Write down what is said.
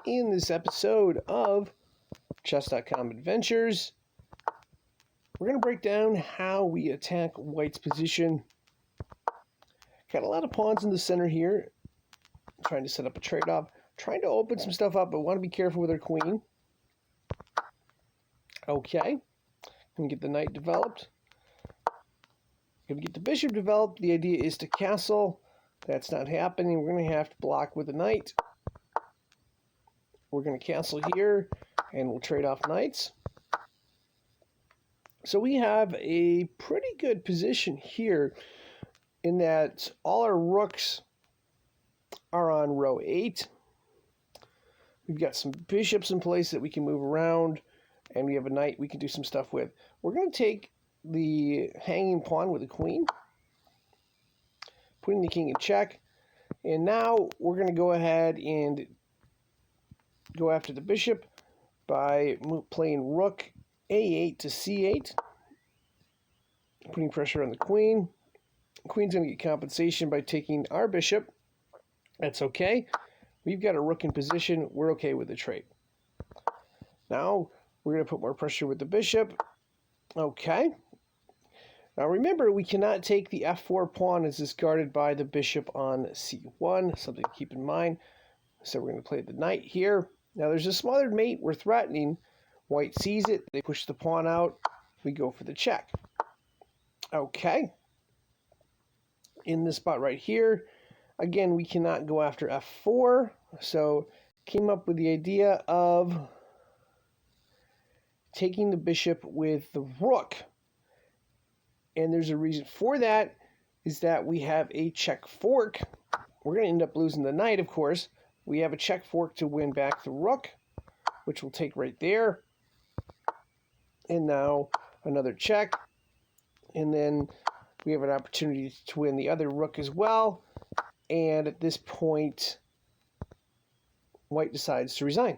In this episode of Chess.com Adventures, we're going to break down how we attack White's position. Got a lot of pawns in the center here, trying to set up a trade-off, trying to open some stuff up, but want to be careful with our queen. Okay, going to get the knight developed. Going to get the bishop developed. The idea is to castle. That's not happening. We're going to have to block with the knight. We're going to castle here, and we'll trade off knights. So we have a pretty good position here in that all our rooks are on row 8. We've got some bishops in place that we can move around, and we have a knight we can do some stuff with. We're going to take the hanging pawn with the queen, putting the king in check, and now we're going to go ahead and go after the bishop by playing rook a8 to c8, putting pressure on the queen. The queen's going to get compensation by taking our bishop. That's okay. We've got a rook in position. We're okay with the trade. Now we're going to put more pressure with the bishop. Okay. Now remember, we cannot take the f4 pawn as is guarded by the bishop on c1. Something to keep in mind. So we're going to play the knight here. Now there's a smothered mate we're threatening. White sees it. They push the pawn out. We go for the check. Okay. In this spot right here, again, we cannot go after f4. So came up with the idea of taking the bishop with the rook. And there's a reason for that, is that we have a check fork. We're going to end up losing the knight, of course. We have a check fork to win back the rook, which we'll take right there. And now another check. And then we have an opportunity to win the other rook as well. And at this point, White decides to resign.